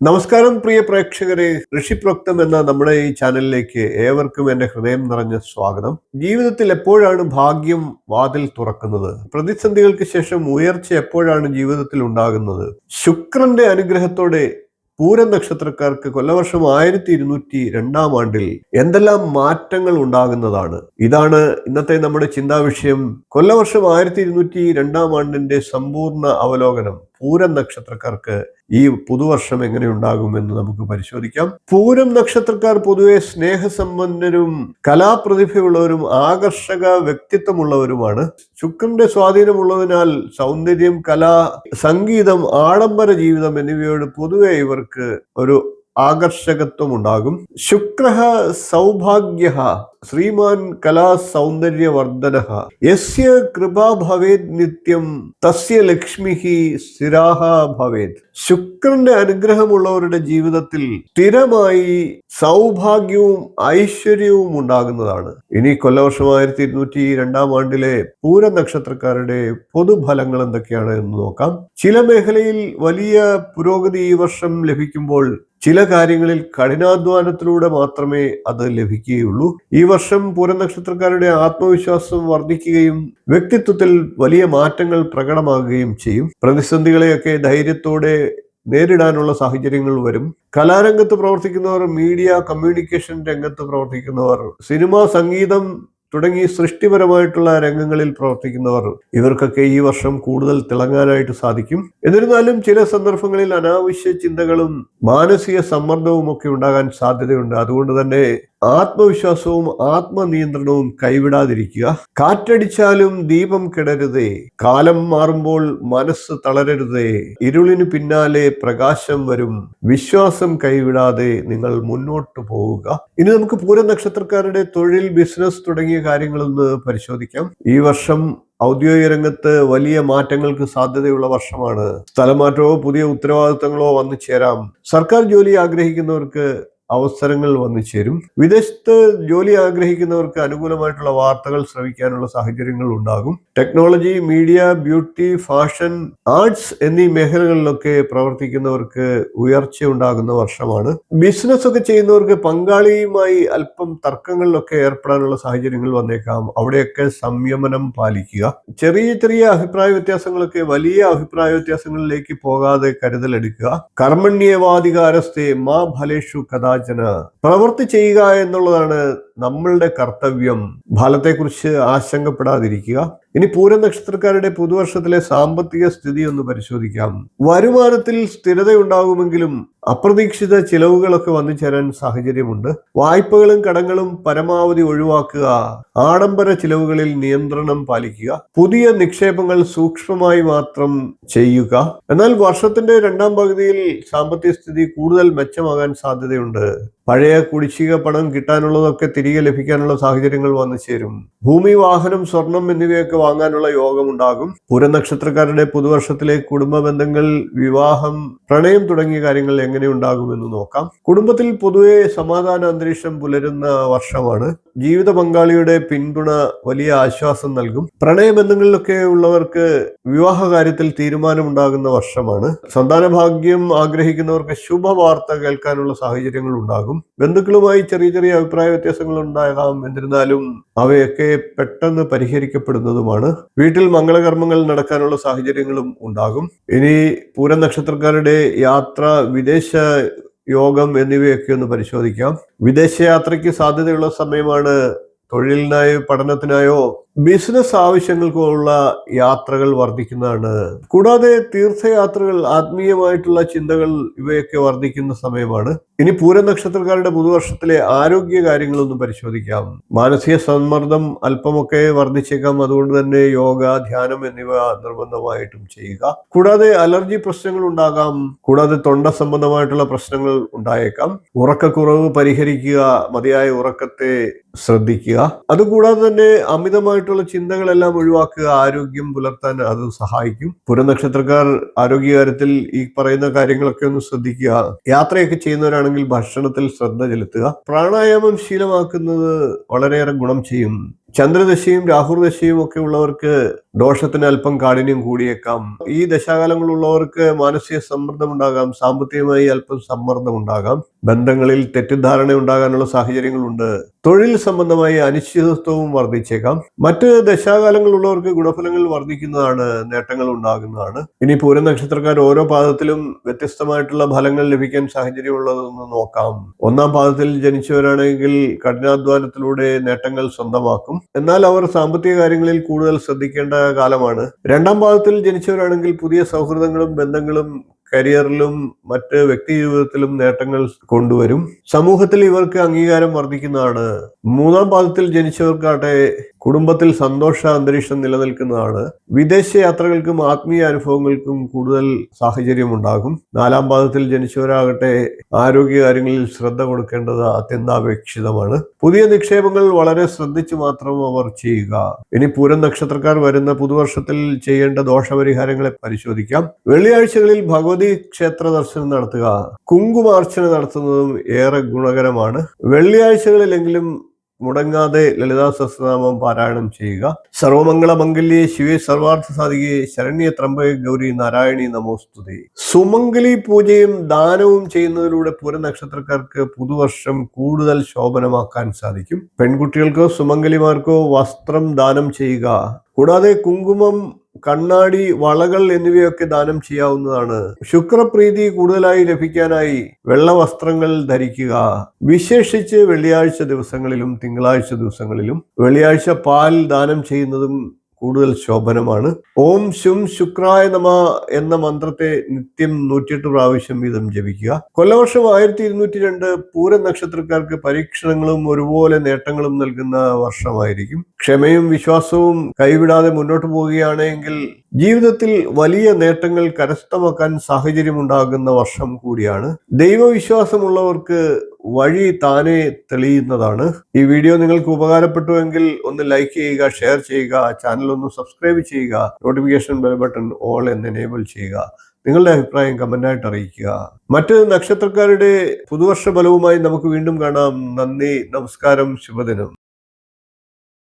നമസ്കാരം പ്രിയ പ്രേക്ഷകരെ, ഋഷിപ്രോക്തം എന്ന നമ്മുടെ ഈ ചാനലിലേക്ക് ഏവർക്കും എന്റെ ഹൃദയം നിറഞ്ഞ സ്വാഗതം. ജീവിതത്തിൽ എപ്പോഴാണ് ഭാഗ്യം വാതിൽ തുറക്കുന്നത്? പ്രതിസന്ധികൾക്ക് ശേഷം ഉയർച്ച എപ്പോഴാണ് ജീവിതത്തിൽ ഉണ്ടാകുന്നത്? ശുക്രന്റെ അനുഗ്രഹത്തോടെ പൂരം നക്ഷത്രക്കാർക്ക് കൊല്ലവർഷം 1202 എന്തെല്ലാം മാറ്റങ്ങൾ ഉണ്ടാകുന്നതാണ്? ഇതാണ് ഇന്നത്തെ നമ്മുടെ ചിന്താവിഷയം. കൊല്ലവർഷം 1202 സമ്പൂർണ്ണ അവലോകനം. പൂരം നക്ഷത്രക്കാർക്ക് ഈ പുതുവർഷം എങ്ങനെ ഉണ്ടാകുമെന്ന് നമുക്ക് പരിശോധിക്കാം. പൂരം നക്ഷത്രക്കാർ പൊതുവെ സ്നേഹസമ്പന്നരും കലാപ്രതിഭയുള്ളവരും ആകർഷക വ്യക്തിത്വമുള്ളവരുമാണ്. ശുക്രന്റെ സ്വാധീനമുള്ളതിനാൽ സൗന്ദര്യം, കല, സംഗീതം, ആഡംബര ജീവിതം എന്നിവയോട് പൊതുവെ ഇവർക്ക് ഒരു ആകർഷകത്വം ഉണ്ടാകും. ശുക്രഃ സൗഭാഗ്യഃ ശ്രീമാൻ കലാ സൗന്ദര്യവർദ്ധനഃ യസ്യ കൃപാ ഭവേത് നിത്യം തസ്യ ലക്ഷ്മിഃ സ്ഥിരാഃ ഭവേത്. ശുക്രന്റെ അനുഗ്രഹമുള്ളവരുടെ ജീവിതത്തിൽ സ്ഥിരമായി സൗഭാഗ്യവും ഐശ്വര്യവും ഉണ്ടാകുന്നതാണ്. ഇനി കൊല്ലവർഷം 1202 പൂര നക്ഷത്രക്കാരുടെ പൊതുഫലങ്ങൾ എന്തൊക്കെയാണ് എന്ന് നോക്കാം. ചില മേഖലയിൽ വലിയ പുരോഗതി ഈ വർഷം ലഭിക്കുമ്പോൾ ചില കാര്യങ്ങളിൽ കഠിനാധ്വാനത്തിലൂടെ മാത്രമേ അത് ലഭിക്കുകയുള്ളൂ. ഈ വർഷം പൂരം നക്ഷത്രക്കാരുടെ ആത്മവിശ്വാസം വർദ്ധിക്കുകയും വ്യക്തിത്വത്തിൽ വലിയ മാറ്റങ്ങൾ പ്രകടമാകുകയും ചെയ്യും. പ്രതിസന്ധികളെയൊക്കെ ധൈര്യത്തോടെ നേരിടാനുള്ള സാഹചര്യങ്ങൾ വരും. കലാരംഗത്ത് പ്രവർത്തിക്കുന്നവർ, മീഡിയ കമ്മ്യൂണിക്കേഷൻ രംഗത്ത് പ്രവർത്തിക്കുന്നവർ, സിനിമ, സംഗീതം തുടങ്ങി സൃഷ്ടിപരമായിട്ടുള്ള രംഗങ്ങളിൽ പ്രവർത്തിക്കുന്നവർ, ഇവർക്കൊക്കെ ഈ വർഷം കൂടുതൽ തിളങ്ങാനായിട്ട് സാധിക്കും. എന്നിരുന്നാലും ചില സന്ദർഭങ്ങളിൽ അനാവശ്യ ചിന്തകളും മാനസിക സമ്മർദ്ദവും ഒക്കെ ഉണ്ടാകാൻ സാധ്യതയുണ്ട്. അതുകൊണ്ട് തന്നെ ആത്മവിശ്വാസവും ആത്മനിയന്ത്രണവും കൈവിടാതിരിക്കുക. കാറ്റടിച്ചാലും ദീപം കെടരുതേ, കാലം മാറുമ്പോൾ മനസ്സ് തളരരുതേ, ഇരുളിന് പിന്നാലെ പ്രകാശം വരും, വിശ്വാസം കൈവിടാതെ നിങ്ങൾ മുന്നോട്ട് പോവുക. ഇനി നമുക്ക് പൂരം നക്ഷത്രക്കാരുടെ തൊഴിൽ, ബിസിനസ് തുടങ്ങിയ കാര്യങ്ങളൊന്ന് പരിശോധിക്കാം. ഈ വർഷം ഔദ്യോഗിക രംഗത്ത് വലിയ മാറ്റങ്ങൾക്ക് സാധ്യതയുള്ള വർഷമാണ്. സ്ഥലമാറ്റമോ പുതിയ ഉത്തരവാദിത്തങ്ങളോ വന്നു ചേരാം. സർക്കാർ ജോലി ആഗ്രഹിക്കുന്നവർക്ക് അവസരങ്ങൾ വന്നു ചേരും. വിദേശത്ത് ജോലി ആഗ്രഹിക്കുന്നവർക്ക് അനുകൂലമായിട്ടുള്ള വാർത്തകൾ ശ്രവിക്കാനുള്ള സാഹചര്യങ്ങൾ ഉണ്ടാകും. Technology, media, beauty, fashion, arts എന്നീ മേഖലകളിലൊക്കെ പ്രവർത്തിക്കുന്നവർക്ക് ഉയർച്ച ഉണ്ടാകുന്ന വർഷമാണ്. ബിസിനസ് ഒക്കെ ചെയ്യുന്നവർക്ക് പങ്കാളിയുമായി അല്പം തർക്കങ്ങളിലൊക്കെ ഏർപ്പെടാനുള്ള സാഹചര്യങ്ങൾ വന്നേക്കാം. അവിടെയൊക്കെ സംയമനം പാലിക്കുക. ചെറിയ ചെറിയ അഭിപ്രായ വ്യത്യാസങ്ങളൊക്കെ വലിയ അഭിപ്രായ വ്യത്യാസങ്ങളിലേക്ക് പോകാതെ കരുതലെടുക്കുക. കർമ്മണ്യവാധികാരസ്ഥേ മാ ഫലേഷു കഥാചന. പ്രവൃത്തി ചെയ്യുക എന്നുള്ളതാണ് നമ്മളുടെ കർത്തവ്യം. ഫലത്തെക്കുറിച്ച് ആശങ്കപ്പെടാതിരിക്കുക. ഇനി പൂരം നക്ഷത്രക്കാരുടെ പുതുവർഷത്തിലെ സാമ്പത്തിക സ്ഥിതി ഒന്ന് പരിശോധിക്കാം. വരുമാനത്തിൽ സ്ഥിരതയുണ്ടാകുമെങ്കിലും അപ്രതീക്ഷിത ചിലവുകളൊക്കെ വന്നു ചേരാൻ സാഹചര്യമുണ്ട്. വായ്പകളും കടങ്ങളും പരമാവധി ഒഴിവാക്കുക. ആഡംബര ചിലവുകളിൽ നിയന്ത്രണം പാലിക്കുക. പുതിയ നിക്ഷേപങ്ങൾ സൂക്ഷ്മമായി മാത്രം ചെയ്യുക. എന്നാൽ വർഷത്തിന്റെ രണ്ടാം പകുതിയിൽ സാമ്പത്തിക സ്ഥിതി കൂടുതൽ മെച്ചമാകാൻ സാധ്യതയുണ്ട്. പഴയ കുടിശ്ശിക പണം കിട്ടാനുള്ളതൊക്കെ തിരികെ ലഭിക്കാനുള്ള സാഹചര്യങ്ങൾ വന്നു ചേരും. ഭൂമി, വാഹനം, സ്വർണം എന്നിവയൊക്കെ വാങ്ങാനുള്ള യോഗമുണ്ടാകും. പൂരം നക്ഷത്രക്കാരുടെ പുതുവർഷത്തിലെ കുടുംബ ബന്ധങ്ങൾ, വിവാഹം, പ്രണയം തുടങ്ങിയ കാര്യങ്ങൾ എങ്ങനെ ഉണ്ടാകുമെന്ന് നോക്കാം. കുടുംബത്തിൽ പൊതുവെ സമാധാന അന്തരീക്ഷം പുലരുന്ന വർഷമാണ്. ജീവിത പങ്കാളിയുടെ പിന്തുണ വലിയ ആശ്വാസം നൽകും. പ്രണയബന്ധങ്ങളിലൊക്കെ ഉള്ളവർക്ക് വിവാഹ കാര്യത്തിൽ തീരുമാനമുണ്ടാകുന്ന വർഷമാണ്. സന്താന ഭാഗ്യം ആഗ്രഹിക്കുന്നവർക്ക് ശുഭവാർത്ത കേൾക്കാനുള്ള സാഹചര്യങ്ങൾ ഉണ്ടാകും. ബന്ധുക്കളുമായി ചെറിയ ചെറിയ അഭിപ്രായ വ്യത്യാസങ്ങൾ ഉണ്ടാകാം. എന്നിരുന്നാലും അവയൊക്കെ പെട്ടെന്ന് പരിഹരിക്കപ്പെടുന്നതുമാണ്. വീട്ടിൽ മംഗളകർമ്മങ്ങൾ നടക്കാനുള്ള സാഹചര്യങ്ങളും ഉണ്ടാകും. ഇനി പൂരം നക്ഷത്രക്കാരുടെ യാത്ര, വിദേശ യോഗം എന്നിവയൊക്കെ ഒന്ന് പരിശോധിക്കാം. വിദേശയാത്രയ്ക്ക് സാധ്യതയുള്ള സമയമാണ്. തൊഴിലിനായോ പഠനത്തിനായോ ബിസിനസ് ആവശ്യങ്ങൾക്കോ ഉള്ള യാത്രകൾ വർദ്ധിക്കുന്നതാണ്. കൂടാതെ തീർത്ഥയാത്രകൾ, ആത്മീയമായിട്ടുള്ള ചിന്തകൾ ഇവയൊക്കെ വർദ്ധിക്കുന്ന സമയമാണ്. ഇനി പൂരം നക്ഷത്രക്കാരുടെ പുതുവർഷത്തിലെ ആരോഗ്യ കാര്യങ്ങളൊന്നും പരിശോധിക്കാം. മാനസിക സമ്മർദ്ദം അല്പമൊക്കെ വർദ്ധിച്ചേക്കാം. അതുകൊണ്ട് തന്നെ യോഗ, ധ്യാനം എന്നിവ നിർബന്ധമായിട്ടും ചെയ്യുക. കൂടാതെ അലർജി പ്രശ്നങ്ങൾ ഉണ്ടാകാം. കൂടാതെ തൊണ്ട സംബന്ധമായിട്ടുള്ള പ്രശ്നങ്ങൾ ഉണ്ടായേക്കാം. ഉറക്കക്കുറവ് പരിഹരിക്കുക. മതിയായ ഉറക്കത്തെ ശ്രദ്ധിക്കുക. അതുകൂടാതെ തന്നെ അമിതമായിട്ടുള്ള ചിന്തകളെല്ലാം ഒഴിവാക്കുക. ആരോഗ്യം പുലർത്താൻ അത് സഹായിക്കും. പൂരം നക്ഷത്രക്കാർ ആരോഗ്യകാര്യത്തിൽ ഈ പറയുന്ന കാര്യങ്ങളൊക്കെ ഒന്ന് ശ്രദ്ധിക്കുക. യാത്രയൊക്കെ ചെയ്യുന്നവരാണെങ്കിൽ ഭക്ഷണത്തിൽ ശ്രദ്ധ ചെലുത്തുക. പ്രാണായാമം ശീലമാക്കുന്നത് വളരെയേറെ ഗുണം ചെയ്യും. ചന്ദ്രദശയും രാഹുർദശയും ഒക്കെ ഉള്ളവർക്ക് ദോഷത്തിന് അല്പം കാഠിന്യം കൂടിയേക്കാം. ഈ ദശാകാലങ്ങളുള്ളവർക്ക് മാനസിക സമ്മർദ്ദം ഉണ്ടാകാം, സാമ്പത്തികമായി അല്പം സമ്മർദ്ദം ഉണ്ടാകാം, ബന്ധങ്ങളിൽ തെറ്റിദ്ധാരണ ഉണ്ടാകാനുള്ള സാഹചര്യങ്ങളുണ്ട്, തൊഴിൽ സംബന്ധമായി അനിശ്ചിതത്വവും വർദ്ധിച്ചേക്കാം. മറ്റ് ദശാകാലങ്ങളുള്ളവർക്ക് ഗുണഫലങ്ങൾ വർദ്ധിക്കുന്നതാണ്, നേട്ടങ്ങൾ ഉണ്ടാകുന്നതാണ്. ഇനി പൂരം നക്ഷത്രക്കാർ ഓരോ പാദത്തിലും വ്യത്യസ്തമായിട്ടുള്ള ഫലങ്ങൾ ലഭിക്കാൻ സാഹചര്യമുള്ളതെന്ന് നോക്കാം. ഒന്നാം പാദത്തിൽ ജനിച്ചവരാണെങ്കിൽ കഠിനാധ്വാനത്തിലൂടെ നേട്ടങ്ങൾ സ്വന്തമാക്കും. എന്നാൽ അവർ സാമ്പത്തിക കാര്യങ്ങളിൽ കൂടുതൽ ശ്രദ്ധിക്കേണ്ട കാലമാണ്. രണ്ടാം പാദത്തിൽ ജനിച്ചവരാണെങ്കിൽ പുതിയ സൗഹൃദങ്ങളും ബന്ധങ്ങളും കരിയറിലും മറ്റ് വ്യക്തി ജീവിതത്തിലും നേട്ടങ്ങൾ കൊണ്ടുവരും. സമൂഹത്തിൽ ഇവർക്ക് അംഗീകാരം വർദ്ധിക്കുന്നതാണ്. മൂന്നാം പാദത്തിൽ ജനിച്ചവർക്കാട്ടെ കുടുംബത്തിൽ സന്തോഷ അന്തരീക്ഷം നിലനിൽക്കുന്നതാണ്. വിദേശ യാത്രകൾക്കും ആത്മീയ അനുഭവങ്ങൾക്കും കൂടുതൽ സാഹചര്യമുണ്ടാകും. നാലാം പാദത്തിൽ ജനിച്ചവരാകട്ടെ ആരോഗ്യകാര്യങ്ങളിൽ ശ്രദ്ധ കൊടുക്കേണ്ടത് അത്യന്താപേക്ഷിതമാണ്. പുതിയ നിക്ഷേപങ്ങൾ വളരെ ശ്രദ്ധിച്ചു മാത്രം അവർ ചെയ്യുക. ഇനി പൂരം നക്ഷത്രക്കാർ വരുന്ന പുതുവർഷത്തിൽ ചെയ്യേണ്ട ദോഷപരിഹാരങ്ങളെ പരിശോധിക്കാം. വെള്ളിയാഴ്ചകളിൽ ഭഗവതി ക്ഷേത്ര ദർശനം നടത്തുക, കുങ്കുമാർച്ചന നടത്തുന്നതും ഏറെ ഗുണകരമാണ്. വെള്ളിയാഴ്ചകളിലെങ്കിലും മുടങ്ങാതെ ലളിതാ സഹസ്രനാമം പാരായണം ചെയ്യുക. സർവമംഗള മംഗല്യേ ശിവേ സർവാർത്ഥ സാധികേ ശരണ്യ ത്രംബകേ ഗൗരി നാരായണി നമോസ്തുതേ. സുമംഗലി പൂജയും ദാനവും ചെയ്യുന്നതിലൂടെ പൂരം നക്ഷത്രക്കാർക്ക് പുതുവർഷം കൂടുതൽ ശോഭനമാക്കാൻ സാധിക്കും. പെൺകുട്ടികൾക്കോ സുമംഗലിമാർക്കോ വസ്ത്രം ദാനം ചെയ്യുക. കൂടാതെ കുങ്കുമം, കണ്ണാടി, വളകൾ എന്നിവയൊക്കെ ദാനം ചെയ്യാവുന്നതാണ്. ശുക്രപ്രീതി കൂടുതലായി ലഭിക്കാനായി വെള്ള വസ്ത്രങ്ങൾ ധരിക്കുക. വിശേഷിച്ച് വെള്ളിയാഴ്ച ദിവസങ്ങളിലും തിങ്കളാഴ്ച ദിവസങ്ങളിലും വെള്ളിയാഴ്ച പാൽ ദാനം ചെയ്യുന്നതും കൂടുതൽ ശോഭനമാണ്. ഓം ശും ശുക്രായ നമ എന്ന മന്ത്രത്തെ നിത്യം 108 പ്രാവശ്യം വീതം ജപിക്കുക. കൊല്ലവർഷം 1202 പൂരം നക്ഷത്രക്കാർക്ക് പരീക്ഷണങ്ങളും ഒരുപോലെ നേട്ടങ്ങളും നൽകുന്ന വർഷമായിരിക്കും. ക്ഷമയും വിശ്വാസവും കൈവിടാതെ മുന്നോട്ട് പോവുകയാണെങ്കിൽ ജീവിതത്തിൽ വലിയ നേട്ടങ്ങൾ കരസ്ഥമാക്കാൻ സാഹചര്യമുണ്ടാകുന്ന വർഷം കൂടിയാണ്. ദൈവവിശ്വാസമുള്ളവർക്ക് വഴി താനെ തെളിയുന്നതാണ്. ഈ വീഡിയോ നിങ്ങൾക്ക് ഉപകാരപ്പെട്ടുവെങ്കിൽ ഒന്ന് ലൈക്ക് ചെയ്യുക, ഷെയർ ചെയ്യുക, ചാനൽ ഒന്ന് സബ്സ്ക്രൈബ് ചെയ്യുക, നോട്ടിഫിക്കേഷൻ ബെൽ ബട്ടൺ ഓൾ എന്ന് എനേബിൾ ചെയ്യുക. നിങ്ങളുടെ അഭിപ്രായം കമന്റായിട്ട് അറിയിക്കുക. മറ്റ് നക്ഷത്രക്കാരുടെ പുതുവർഷ ഫലവുമായി നമുക്ക് വീണ്ടും കാണാം. നന്ദി, നമസ്കാരം, ശുഭദിനം.